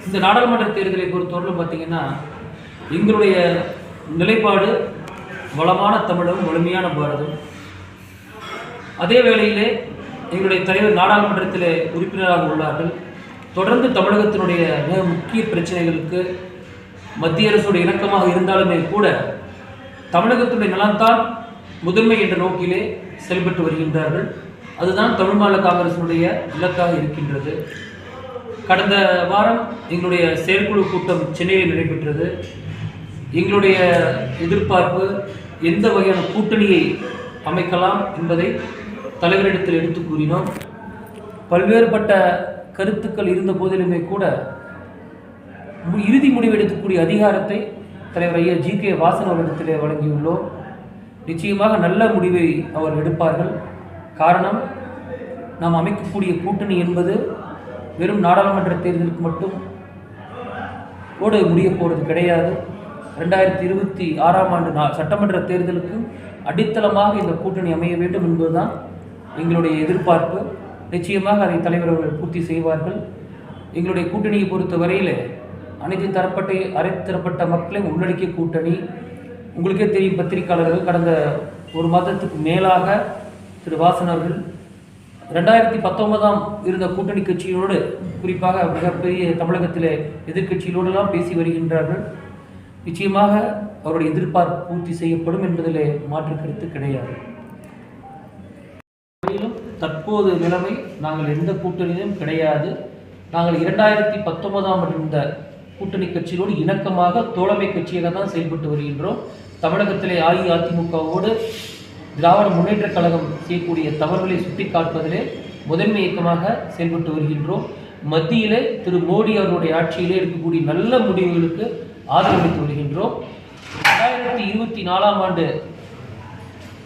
இந்த நாடாளுமன்ற தேர்தலை பொறுத்தவரையிலும் பார்த்தீங்கன்னா எங்களுடைய நிலைப்பாடு வளமான தமிழகம் வலிமையான பாரதம். அதே வேளையிலே எங்களுடைய தலைவர் நாடாளுமன்றத்தில் உறுப்பினராக உள்ளார்கள். தொடர்ந்து தமிழகத்தினுடைய மிக முக்கிய பிரச்சனைகளுக்கு மத்திய அரசுடைய இணக்கமாக இருந்தாலுமே கூட தமிழகத்துடைய நலன்தான் முதன்மை என்ற நோக்கிலே செயல்பட்டு வருகின்றார்கள். அதுதான் தமிழ் மாநில காங்கிரசினுடைய இலக்காக இருக்கின்றது. கடந்த வாரம் எங்களுடைய செயற்குழு கூட்டம் சென்னையில் நடைபெற்றது. எங்களுடைய எதிர்பார்ப்பு எந்த வகையான கூட்டணியை அமைக்கலாம் என்பதை தலைவரிடத்தில் எடுத்து கூறினோம். பல்வேறுபட்ட கருத்துக்கள் இருந்த போதிலுமே கூட இறுதி முடிவு எடுக்கக்கூடிய அதிகாரத்தை தலைவர் ஐயா GK வாசன் அவர்களிடத்திலே வழங்கியுள்ளோம். நிச்சயமாக நல்ல முடிவை அவர் எடுப்பார்கள். காரணம், நாம் அமைக்கக்கூடிய கூட்டணி என்பது வெறும் நாடாளுமன்ற தேர்தலுக்கு மட்டும் ஓட முடிய போகிறது கிடையாது. 2026ஆம் ஆண்டு சட்டமன்ற தேர்தலுக்கு அடித்தளமாக இந்த கூட்டணி அமைய வேண்டும் என்பதுதான் எங்களுடைய எதிர்பார்ப்பு. நிச்சயமாக அதை தலைவர் அவர்கள் பூர்த்தி செய்வார்கள். எங்களுடைய கூட்டணியை பொறுத்த வரையில் அனைத்து தரப்பட்ட மக்களையும் உள்ளடக்கிய கூட்டணி. உங்களுக்கே தெரியும், பத்திரிகையாளர்கள் கடந்த ஒரு மாதத்துக்கு மேலாக திரு வாசன் அவர்கள் 2019ஆம் இருந்த கூட்டணி கட்சிகளோடு, குறிப்பாக மிகப்பெரிய தமிழகத்திலே எதிர்கட்சிகளோடெல்லாம் பேசி வருகின்றார்கள். நிச்சயமாக அவருடைய எதிர்பார்ப்பு பூர்த்தி செய்யப்படும் என்பதிலே மாற்று கருத்து கிடையாது. தற்போது நிலைமை நாங்கள் எந்த கூட்டணியிலும் கிடையாது. நாங்கள் 2019ஆம் இருந்த கூட்டணி கட்சிகளோடு இணக்கமாக தோழமை கட்சியாக தான் செயல்பட்டு வருகின்றோம். தமிழகத்திலே அஇஅதிமுகவோடு திராவிட முன்னேற்ற கழகம் செய்யக்கூடிய தவறுகளை சுட்டிக்காட்டுவதிலே முதன்மை இயக்கமாக செயல்பட்டு வருகின்றோம். மத்தியிலே திரு மோடி அவர்களுடைய ஆட்சியிலே இருக்கக்கூடிய நல்ல முடிவுகளுக்கு ஆதரவளித்து வருகின்றோம். 2024ஆம் ஆண்டு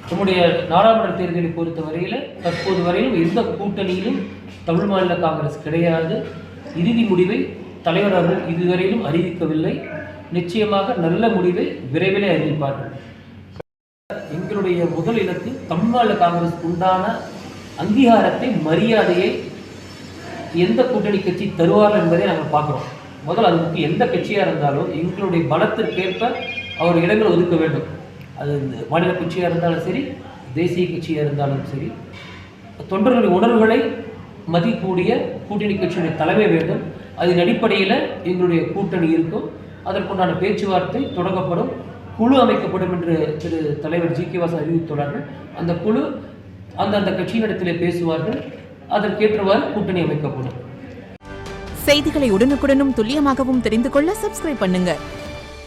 நம்முடைய நாடாளுமன்ற தேர்தலை பொறுத்த வரையில் தற்போது வரையிலும் எந்த கூட்டணியிலும் தமிழ் மாநில காங்கிரஸ் கிடையாது. இறுதி முடிவை தலைவர் அவர்கள் இதுவரையிலும் அறிவிக்கவில்லை. நிச்சயமாக நல்ல முடிவை விரைவிலே அறிவிப்பார்கள். எங்களுடைய முதல் இலக்கு தமிழ் மாநில காங்கிரஸ் உண்டான அங்கீகாரத்தை, மரியாதையை எந்த கூட்டணி கட்சி தருவார்கள் என்பதை நாங்கள் பார்க்குறோம். முதல் அதுக்கு எந்த கட்சியாக இருந்தாலும் எங்களுடைய பலத்திற்கேற்ப அவர் இடங்கள் ஒதுக்க வேண்டும். அது மாநில கட்சியாக இருந்தாலும் சரி, தேசிய கட்சியாக இருந்தாலும் சரி, தொண்டர்களுடைய உணர்வுகளை மதிக்கக்கூடிய கூட்டணி கட்சியுடைய தலைமை வேண்டும். அதன் அடிப்படையில் எங்களுடைய கூட்டணி இருக்கும். அதற்குண்டான பேச்சுவார்த்தை தொடங்கப்படும். குழு அமைக்கப்படும் என்று திரு தலைவர் GK வாசன் அறிவித்துள்ளார்கள். அந்த குழு அந்தந்த கட்சியினிடத்திலே பேசுவார்கள். அதற்கேற்றவாறு கூட்டணி அமைக்கப்படும். செய்திகளை உடனுக்குடனும் துல்லியமாகவும் தெரிந்து கொள்ள சப்ஸ்கிரைப் பண்ணுங்க.